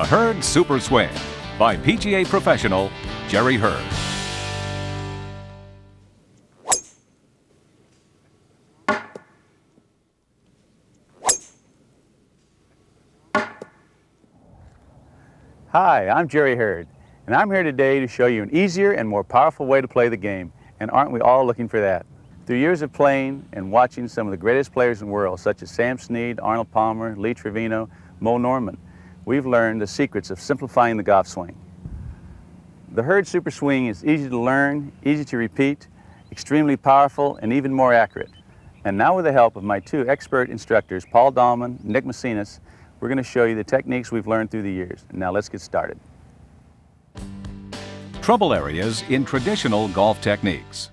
The Herd Super Swing by PGA professional Jerry Herd. Hi, I'm Jerry Herd, and I'm here today to show you an easier and more powerful way to play the game, and aren't we all looking for that? Through years of playing and watching some of the greatest players in the world, such as Sam Snead, Arnold Palmer, Lee Trevino, Mo Norman, we've learned the secrets of simplifying the golf swing. The Herd Super Swing is easy to learn, easy to repeat, extremely powerful, and even more accurate. And now with the help of my two expert instructors, Paul Dolman and Nick Macinas, we're going to show you the techniques we've learned through the years. Now let's get started. Trouble areas in traditional golf techniques.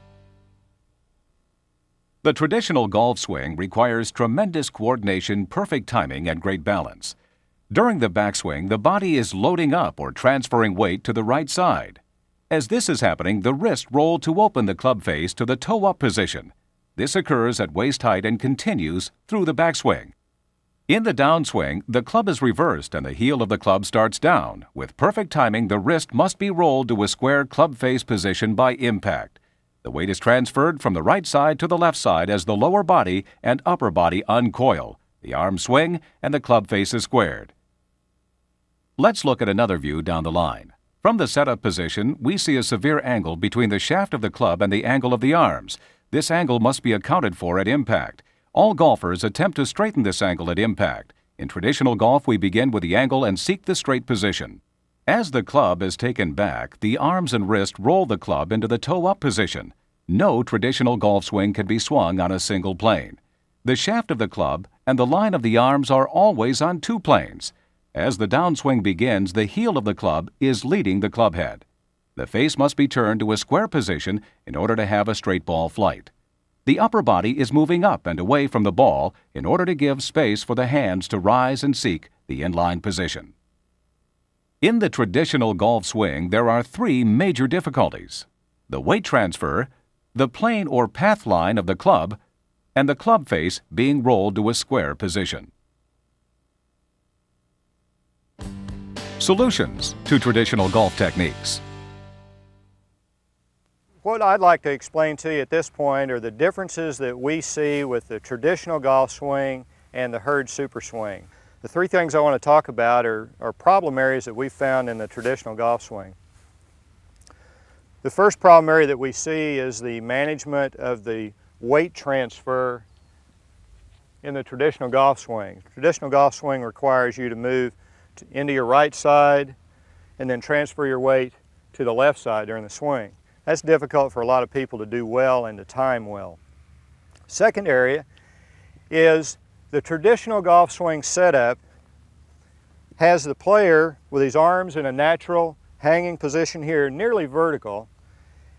The traditional golf swing requires tremendous coordination, perfect timing, and great balance. During the backswing, the body is loading up or transferring weight to the right side. As this is happening, the wrist roll to open the club face to the toe-up position. This occurs at waist height and continues through the backswing. In the downswing, the club is reversed and the heel of the club starts down. With perfect timing, the wrist must be rolled to a square club face position by impact. The weight is transferred from the right side to the left side as the lower body and upper body uncoil. The arms swing and the club face is squared. Let's look at another view down the line. From the setup position, we see a severe angle between the shaft of the club and the angle of the arms. This angle must be accounted for at impact. All golfers attempt to straighten this angle at impact. In traditional golf, we begin with the angle and seek the straight position. As the club is taken back, the arms and wrist roll the club into the toe-up position. No traditional golf swing can be swung on a single plane. The shaft of the club and the line of the arms are always on two planes. As the downswing begins, the heel of the club is leading the club head. The face must be turned to a square position in order to have a straight ball flight. The upper body is moving up and away from the ball in order to give space for the hands to rise and seek the inline position. In the traditional golf swing, there are three major difficulties: the weight transfer, the plane or path line of the club, and the club face being rolled to a square position. Solutions to traditional golf techniques. What I'd like to explain to you at this point are the differences that we see with the traditional golf swing and the Herd Super Swing. The three things I want to talk about are problem areas that we found in the traditional golf swing. The first problem area that we see is the management of the weight transfer in the traditional golf swing. Traditional golf swing requires you to move into your right side and then transfer your weight to the left side during the swing. That's difficult for a lot of people to do well and to time well. Second area is the traditional golf swing setup has the player with his arms in a natural hanging position here, nearly vertical,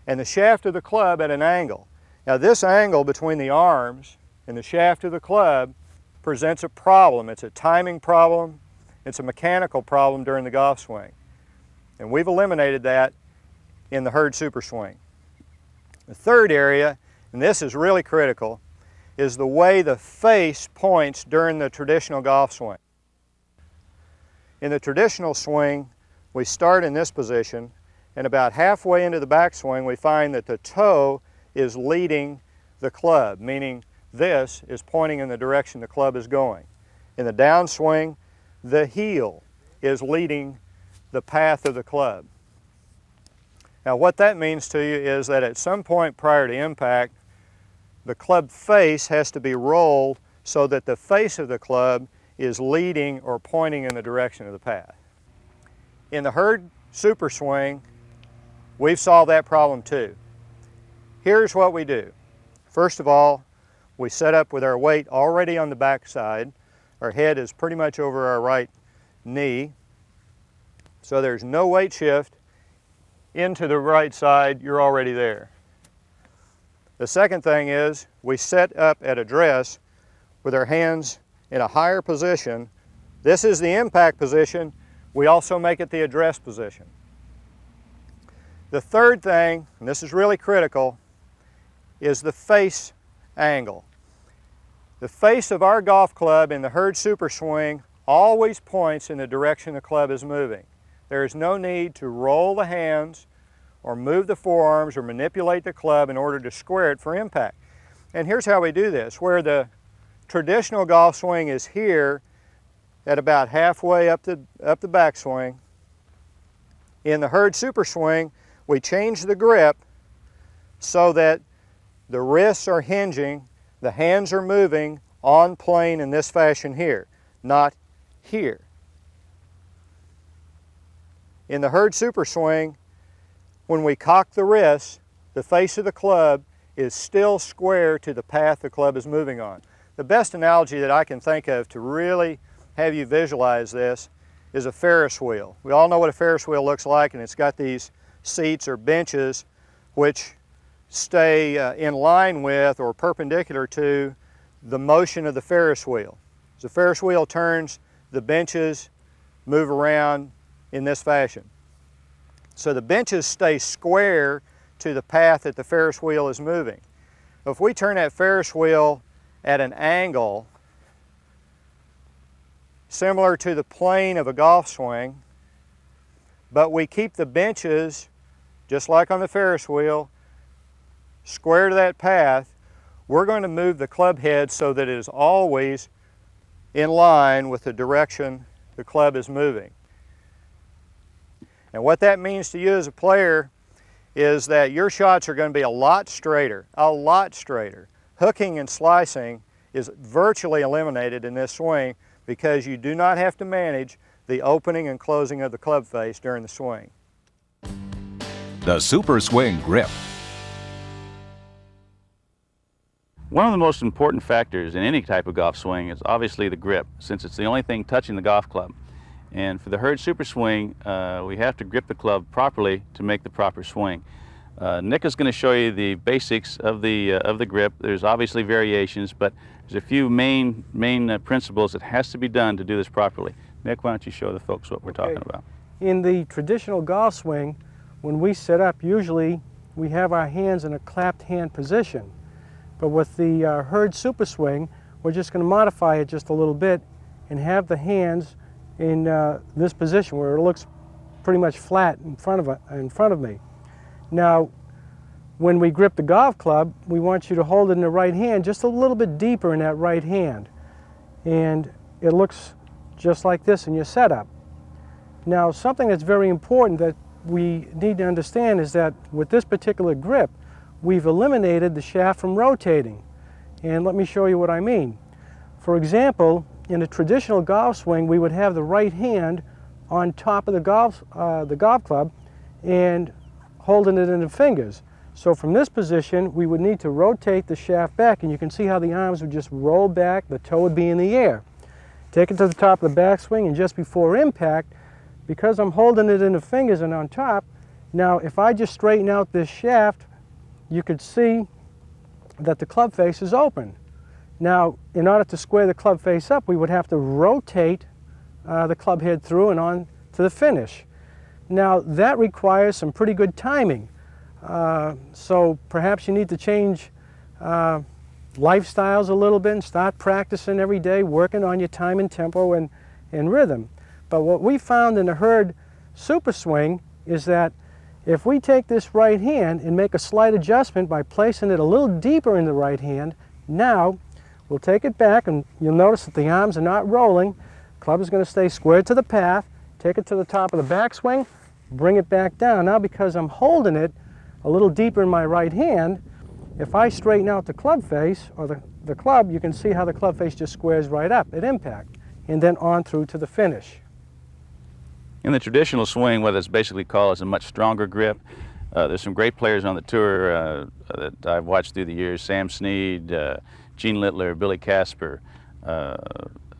and the shaft of the club at an angle. Now this angle between the arms and the shaft of the club presents a problem. It's a timing problem. It's a mechanical problem during the golf swing. And we've eliminated that in the Herd Super Swing. The third area, and this is really critical, is the way the face points during the traditional golf swing. In the traditional swing, we start in this position, and about halfway into the backswing, we find that the toe is leading the club, meaning this is pointing in the direction the club is going. In the downswing, the heel is leading the path of the club. Now what that means to you is that at some point prior to impact, the club face has to be rolled so that the face of the club is leading or pointing in the direction of the path. In the Herd Super Swing, we've solved that problem too. Here's what we do. First of all, we set up with our weight already on the back side. Our head is pretty much over our right knee, so there's no weight shift into the right side. You're already there. The second thing is we set up at address with our hands in a higher position. This is the impact position. We also make it the address position. The third thing, and this is really critical, is the face angle. The face of our golf club in the Herd Super Swing always points in the direction the club is moving. There is no need to roll the hands or move the forearms or manipulate the club in order to square it for impact. And here's how we do this. Where the traditional golf swing is here at about halfway up the backswing, in the Hurd Super Swing, we change the grip so that the wrists are hinging, the hands are moving on plane in this fashion here, not here. In the Hurd Super Swing, when we cock the wrists, the face of the club is still square to the path the club is moving on. The best analogy that I can think of to really have you visualize this is a Ferris wheel. We all know what a Ferris wheel looks like, and it's got these seats or benches which stay in line with or perpendicular to the motion of the Ferris wheel. As the Ferris wheel turns, the benches move around in this fashion. So the benches stay square to the path that the Ferris wheel is moving. If we turn that Ferris wheel at an angle similar to the plane of a golf swing, but we keep the benches, just like on the Ferris wheel, square to that path, we're going to move the club head so that it is always in line with the direction the club is moving. And what that means to you as a player is that your shots are going to be a lot straighter, a lot straighter. Hooking and slicing is virtually eliminated in this swing because you do not have to manage the opening and closing of the club face during the swing. The Super Swing Grip. One of the most important factors in any type of golf swing is obviously the grip, since it's the only thing touching the golf club. And for the Hurd Super Swing, we have to grip the club properly to make the proper swing. Nick is going to show you the basics of the grip. There's obviously variations, but there's a few main principles that has to be done to do this properly. Nick, why don't you show the folks what we're talking about? In the traditional golf swing, when we set up, usually we have our hands in a clapped hand position. But with the Hurd Super Swing, we're just going to modify it just a little bit and have the hands in this position where it looks pretty much flat in front of me. Now, when we grip the golf club, we want you to hold it in the right hand just a little bit deeper in that right hand. And it looks just like this in your setup. Now, something that's very important that we need to understand is that with this particular grip, we've eliminated the shaft from rotating. And let me show you what I mean. For example, in a traditional golf swing, we would have the right hand on top of the golf club and holding it in the fingers. So from this position, we would need to rotate the shaft back, and you can see how the arms would just roll back, the toe would be in the air. Take it to the top of the backswing, and just before impact, because I'm holding it in the fingers and on top, now if I just straighten out this shaft, you could see that the club face is open. Now, in order to square the club face up, we would have to rotate the club head through and on to the finish. Now, that requires some pretty good timing. So perhaps you need to change lifestyles a little bit and start practicing every day, working on your time and tempo and rhythm. But what we found in the Hurd Super Swing is that if we take this right hand and make a slight adjustment by placing it a little deeper in the right hand, now we'll take it back, and you'll notice that the arms are not rolling. Club is going to stay square to the path. Take it to the top of the backswing, bring it back down. Now, because I'm holding it a little deeper in my right hand, if I straighten out the club face, or the club, you can see how the club face just squares right up at impact, and then on through to the finish. In the traditional swing, what it's basically called is a much stronger grip. There's some great players on the tour that I've watched through the years: Sam Snead, Gene Littler, Billy Casper.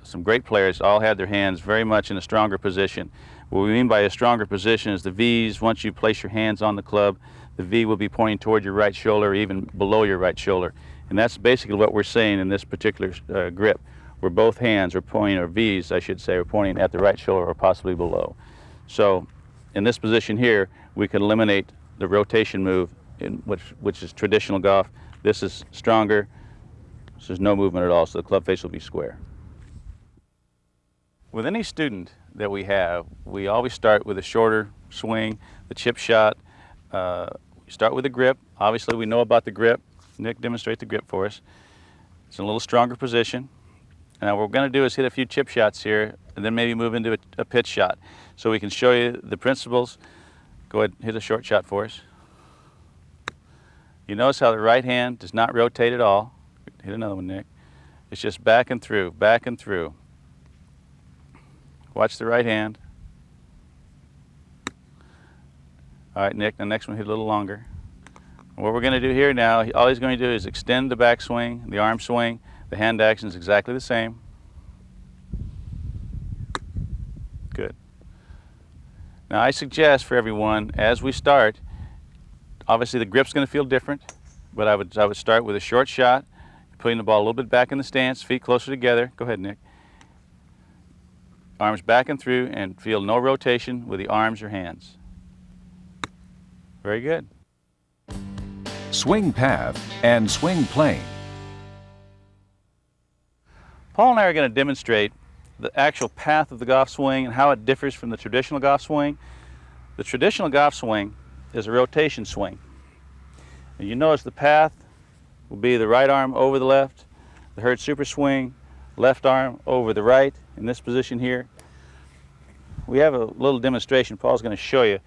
Some great players all had their hands very much in a stronger position. What we mean by a stronger position is the V's. Once you place your hands on the club, the V will be pointing toward your right shoulder, even below your right shoulder. And that's basically what we're saying in this particular grip, where both hands are pointing, or V's I should say, are pointing at the right shoulder or possibly below. So in this position here, we can eliminate the rotation move, which is traditional golf. This is stronger, so there's no movement at all, so the club face will be square. With any student that we have, we always start with a shorter swing, the chip shot. We start with the grip. Obviously, we know about the grip. Nick, demonstrate the grip for us. It's in a little stronger position. Now, what we're going to do is hit a few chip shots here, and then maybe move into a pitch shot. So we can show you the principles. Go ahead and hit a short shot for us. You notice how the right hand does not rotate at all. Hit another one, Nick. It's just back and through, back and through. Watch the right hand. All right, Nick, the next one hit a little longer. What we're going to do here now, all he's going to do is extend the back swing, the arm swing. The hand action is exactly the same. Good. Now I suggest for everyone, as we start, obviously the grip's going to feel different, but I would start with a short shot, putting the ball a little bit back in the stance, feet closer together. Go ahead, Nick. Arms back and through, and feel no rotation with the arms or hands. Very good. Swing path and swing plane. Paul and I are going to demonstrate the actual path of the golf swing and how it differs from the traditional golf swing. The traditional golf swing is a rotation swing. And you notice the path will be the right arm over the left, the Hurd super swing, left arm over the right in this position here. We have a little demonstration Paul's going to show you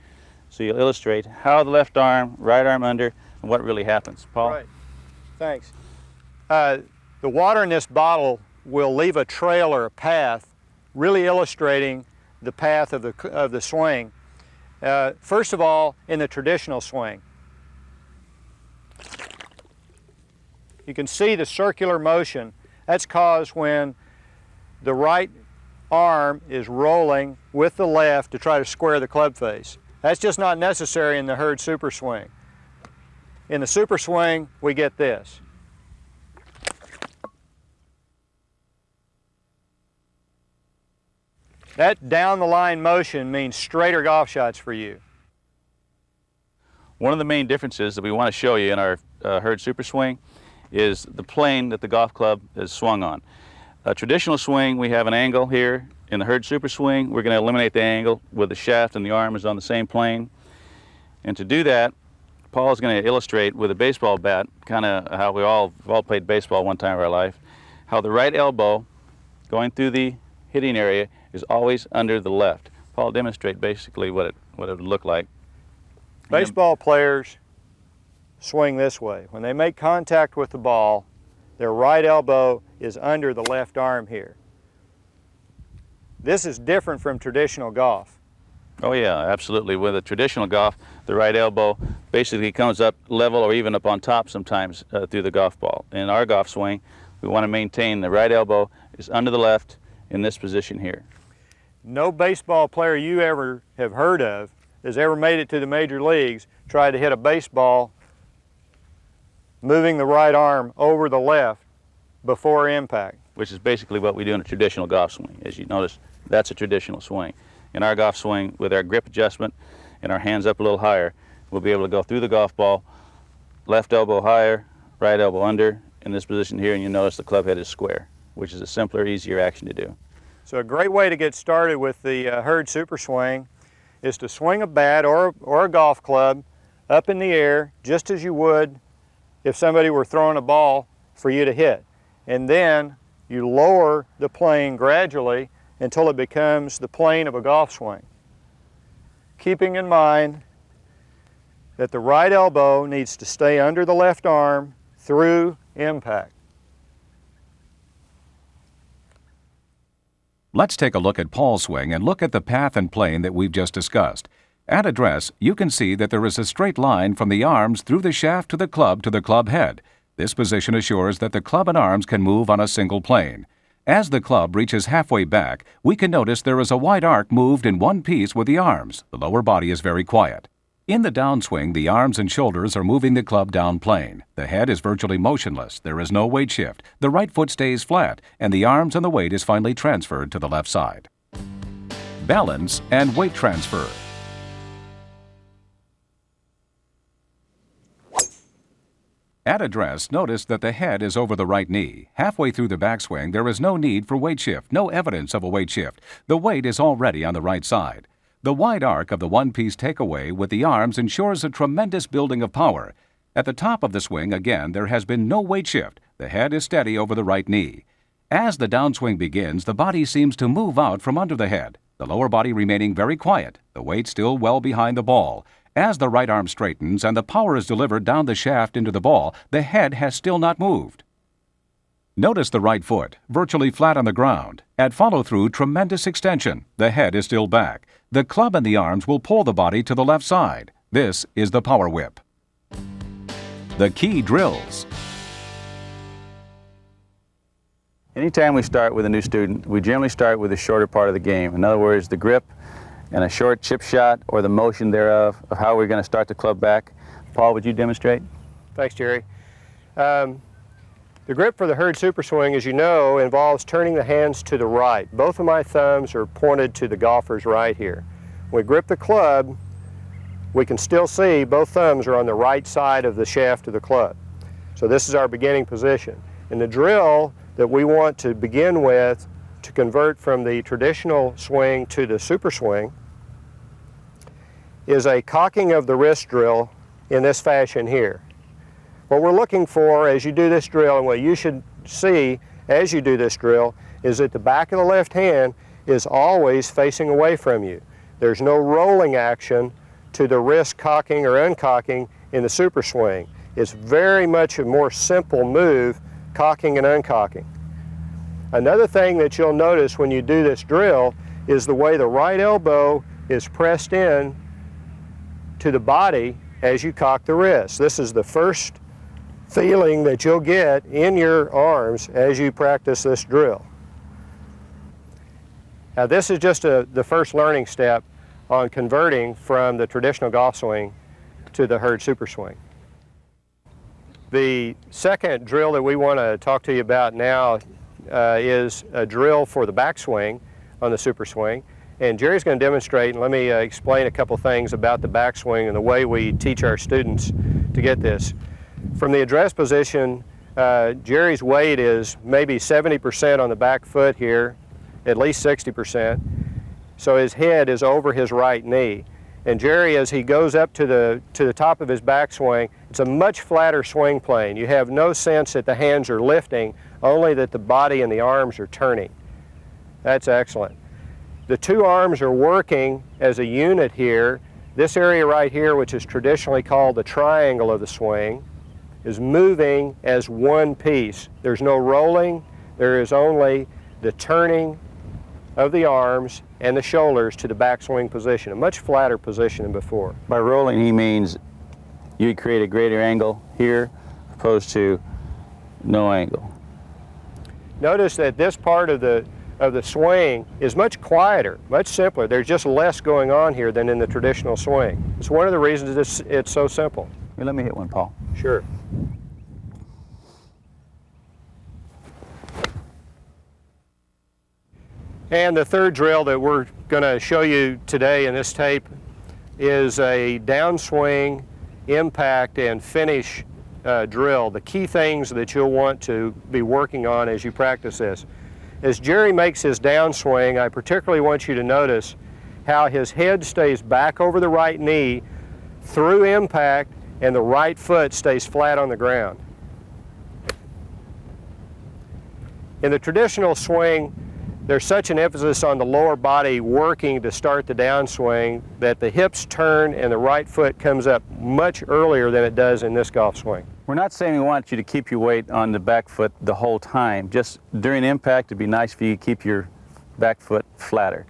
so you'll illustrate how the left arm, right arm under, and what really happens. Paul? Right. Thanks. The water in this bottle will leave a trail or a path, really illustrating the path of the swing. First of all, in the traditional swing, you can see the circular motion. That's caused when the right arm is rolling with the left to try to square the club face. That's just not necessary in the Hurd super swing. In the super swing, we get this. That down the line motion means straighter golf shots for you. One of the main differences that we want to show you in our Hurd super swing is the plane that the golf club is swung on. A traditional swing, we have an angle here. In the Hurd super swing, we're going to eliminate the angle with the shaft and the arm is on the same plane. And to do that, Paul is going to illustrate with a baseball bat, kind of how we've all played baseball one time in our life, how the right elbow going through the hitting area is always under the left. Paul, demonstrate basically what it would look like. Baseball players swing this way. When they make contact with the ball, their right elbow is under the left arm here. This is different from traditional golf. Oh yeah, absolutely. With a traditional golf, the right elbow basically comes up level or even up on top sometimes through the golf ball. In our golf swing, we want to maintain the right elbow is under the left in this position here. No baseball player you ever have heard of has ever made it to the major leagues tried to hit a baseball moving the right arm over the left before impact. Which is basically what we do in a traditional golf swing. As you notice, that's a traditional swing. In our golf swing, with our grip adjustment and our hands up a little higher, we'll be able to go through the golf ball, left elbow higher, right elbow under in this position here, and you notice the club head is square, which is a simpler, easier action to do. So a great way to get started with the Hurd super swing is to swing a bat or a golf club up in the air just as you would if somebody were throwing a ball for you to hit. And then you lower the plane gradually until it becomes the plane of a golf swing. Keeping in mind that the right elbow needs to stay under the left arm through impact. Let's take a look at Paul's swing and look at the path and plane that we've just discussed. At address, you can see that there is a straight line from the arms through the shaft to the club head. This position assures that the club and arms can move on a single plane. As the club reaches halfway back, we can notice there is a wide arc moved in one piece with the arms. The lower body is very quiet. In the downswing, the arms and shoulders are moving the club down plane. The head is virtually motionless. There is no weight shift. The right foot stays flat, and the arms and the weight is finally transferred to the left side. Balance and weight transfer. At address, notice that the head is over the right knee. Halfway through the backswing, there is no need for weight shift, no evidence of a weight shift. The weight is already on the right side. The wide arc of the one-piece takeaway with the arms ensures a tremendous building of power. At the top of the swing, again, there has been no weight shift. The head is steady over the right knee. As the downswing begins, the body seems to move out from under the head, the lower body remaining very quiet, the weight still well behind the ball. As the right arm straightens and the power is delivered down the shaft into the ball, the head has still not moved. Notice the right foot, virtually flat on the ground. At follow-through, tremendous extension. The head is still back. The club and the arms will pull the body to the left side. This is the power whip. The key drills. Anytime we start with a new student, we generally start with the shorter part of the game. In other words, the grip and a short chip shot or the motion thereof of how we're going to start the club back. Paul, would you demonstrate? Thanks, Jerry. The grip for the Hurd Super Swing, as you know, involves turning the hands to the right. Both of my thumbs are pointed to the golfer's right here. When we grip the club, we can still see both thumbs are on the right side of the shaft of the club. So this is our beginning position. In the drill that we want to begin with to convert from the traditional swing to the super swing is a cocking of the wrist drill in this fashion here. What we're looking for as you do this drill, and what you should see as you do this drill, is that the back of the left hand is always facing away from you. There's no rolling action to the wrist cocking or uncocking in the super swing. It's very much a more simple move, cocking and uncocking. Another thing that you'll notice when you do this drill is the way the right elbow is pressed in to the body as you cock the wrist. This is the first feeling that you'll get in your arms as you practice this drill. Now this is just the first learning step on converting from the traditional golf swing to the Hurd Super Swing. The second drill that we want to talk to you about now is a drill for the backswing on the super swing, and Jerry's going to demonstrate, and let me explain a couple things about the backswing and the way we teach our students to get this. From the address position, Jerry's weight is maybe 70% on the back foot here, at least 60%, so his head is over his right knee. And Jerry, as he goes up to the top of his backswing, it's a much flatter swing plane. You have no sense that the hands are lifting, only that the body and the arms are turning. That's excellent. The two arms are working as a unit here. This area right here, which is traditionally called the triangle of the swing, is moving as one piece. There's no rolling, there is only the turning of the arms and the shoulders to the backswing position, a much flatter position than before. By rolling, he means you create a greater angle here opposed to no angle. Notice that this part of the swing is much quieter, much simpler. There's just less going on here than in the traditional swing. It's one of the reasons it's so simple. Here, let me hit one, Paul. Sure. And the third drill that we're going to show you today in this tape is a downswing, impact, and finish drill. The key things that you'll want to be working on as you practice this. As Jerry makes his downswing, I particularly want you to notice how his head stays back over the right knee through impact and the right foot stays flat on the ground. In the traditional swing, there's such an emphasis on the lower body working to start the downswing that the hips turn and the right foot comes up much earlier than it does in this golf swing. We're not saying we want you to keep your weight on the back foot the whole time. Just during impact, it'd be nice for you to keep your back foot flatter.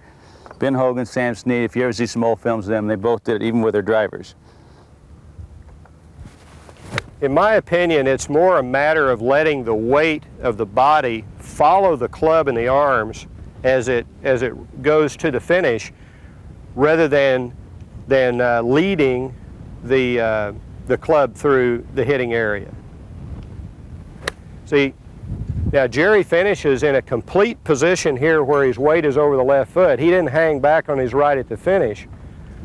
Ben Hogan, Sam Snead, if you ever see some old films of them, they both did it, even with their drivers. In my opinion, it's more a matter of letting the weight of the body follow the club and the arms as it goes to the finish, rather than leading the club through the hitting area. See, now Jerry finishes in a complete position here where his weight is over the left foot. He didn't hang back on his right at the finish,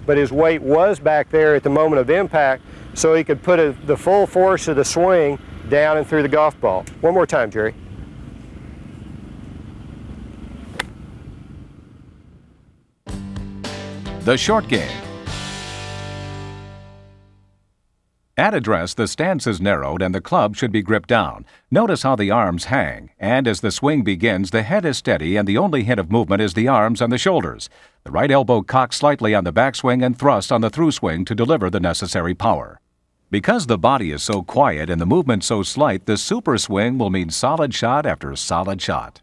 but his weight was back there at the moment of impact, so he could put the full force of the swing down and through the golf ball. One more time, Jerry. The short game. At address, the stance is narrowed and the club should be gripped down. Notice how the arms hang, and as the swing begins, the head is steady and the only hint of movement is the arms and the shoulders. The right elbow cocks slightly on the backswing and thrust on the through swing to deliver the necessary power. Because the body is so quiet and the movement so slight, the super swing will mean solid shot after solid shot.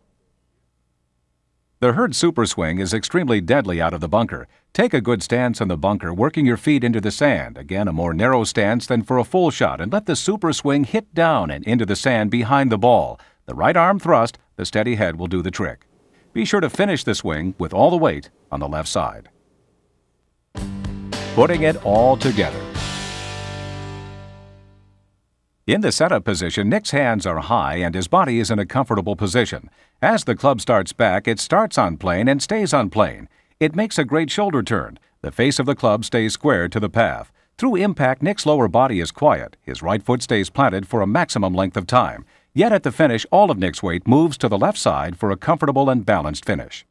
The Herd Super Swing is extremely deadly out of the bunker. Take a good stance in the bunker, working your feet into the sand. Again, a more narrow stance than for a full shot, and let the super swing hit down and into the sand behind the ball. The right arm thrust, the steady head will do the trick. Be sure to finish the swing with all the weight on the left side. Putting it all together. In the setup position, Nick's hands are high and his body is in a comfortable position. As the club starts back, it starts on plane and stays on plane. It makes a great shoulder turn. The face of the club stays square to the path. Through impact, Nick's lower body is quiet. His right foot stays planted for a maximum length of time. Yet at the finish, all of Nick's weight moves to the left side for a comfortable and balanced finish.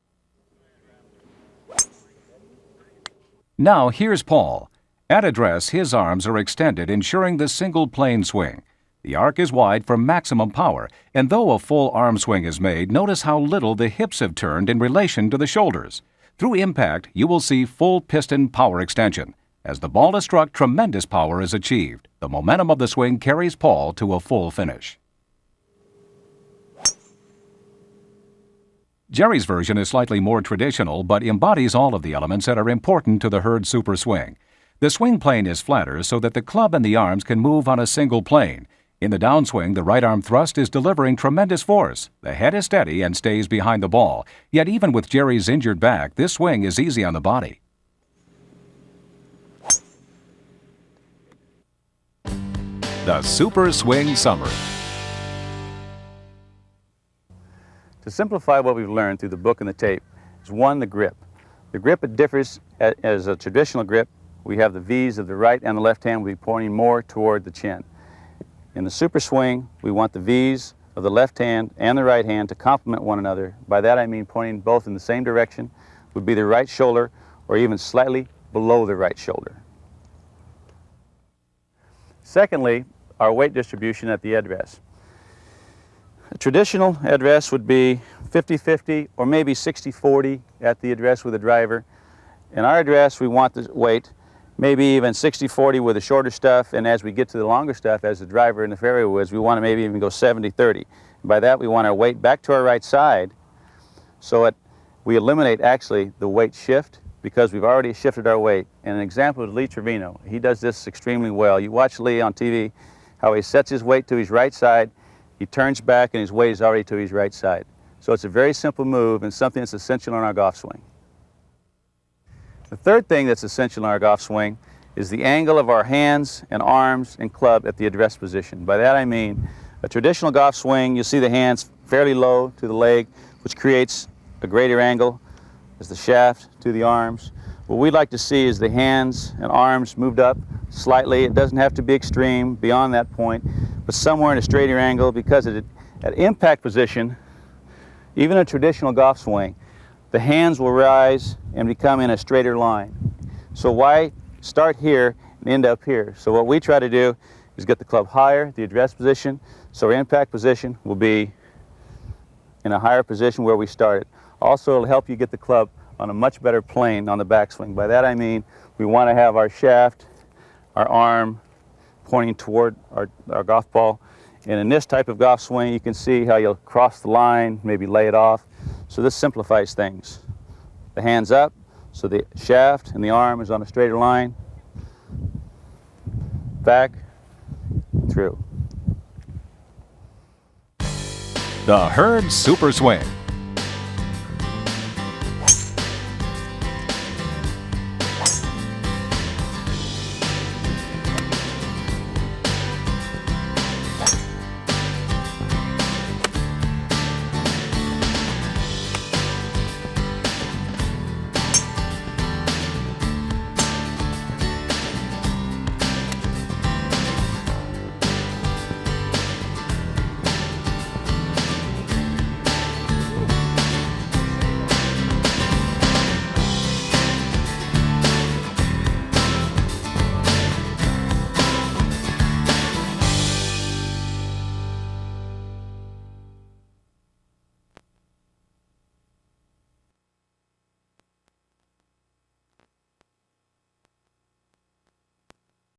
Now here's Paul. At address, his arms are extended, ensuring the single plane swing. The arc is wide for maximum power, and though a full arm swing is made, notice how little the hips have turned in relation to the shoulders. Through impact, you will see full piston power extension. As the ball is struck, tremendous power is achieved. The momentum of the swing carries Paul to a full finish. Jerry's version is slightly more traditional, but embodies all of the elements that are important to the Herd Super Swing. The swing plane is flatter so that the club and the arms can move on a single plane. In the downswing, the right arm thrust is delivering tremendous force. The head is steady and stays behind the ball. Yet even with Jerry's injured back, this swing is easy on the body. The Super Swing Summary. To simplify what we've learned through the book and the tape is one, the grip. The grip, it differs as a traditional grip. We have the V's of the right and the left hand will be pointing more toward the chin. In the super swing, we want the V's of the left hand and the right hand to complement one another. By that I mean pointing both in the same direction, would be the right shoulder or even slightly below the right shoulder. Secondly, our weight distribution at the address. A traditional address would be 50-50 or maybe 60-40 at the address with the driver. In our address, we want the weight maybe even 60-40 with the shorter stuff, and as we get to the longer stuff, as the driver in the fairway woods, we want to maybe even go 70-30. By that, we want our weight back to our right side, so we eliminate actually the weight shift because we've already shifted our weight. And an example is Lee Trevino. He does this extremely well. You watch Lee on TV, how he sets his weight to his right side, he turns back, and his weight is already to his right side. So it's a very simple move and something that's essential in our golf swing. The third thing that's essential in our golf swing is the angle of our hands and arms and club at the address position. By that I mean a traditional golf swing, you see the hands fairly low to the leg, which creates a greater angle as the shaft to the arms. What we'd like to see is the hands and arms moved up slightly. It doesn't have to be extreme beyond that point, but somewhere in a straighter angle, because at impact position, even a traditional golf swing, the hands will rise and become in a straighter line. So why start here and end up here? So what we try to do is get the club higher, the address position, so our impact position will be in a higher position where we started. Also, it'll help you get the club on a much better plane on the backswing. By that I mean we want to have our shaft, our arm pointing toward our golf ball. And in this type of golf swing, you can see how you'll cross the line, maybe lay it off. So this simplifies things. The hands up, so the shaft and the arm is on a straighter line. Back, through. The Herd Super Swing.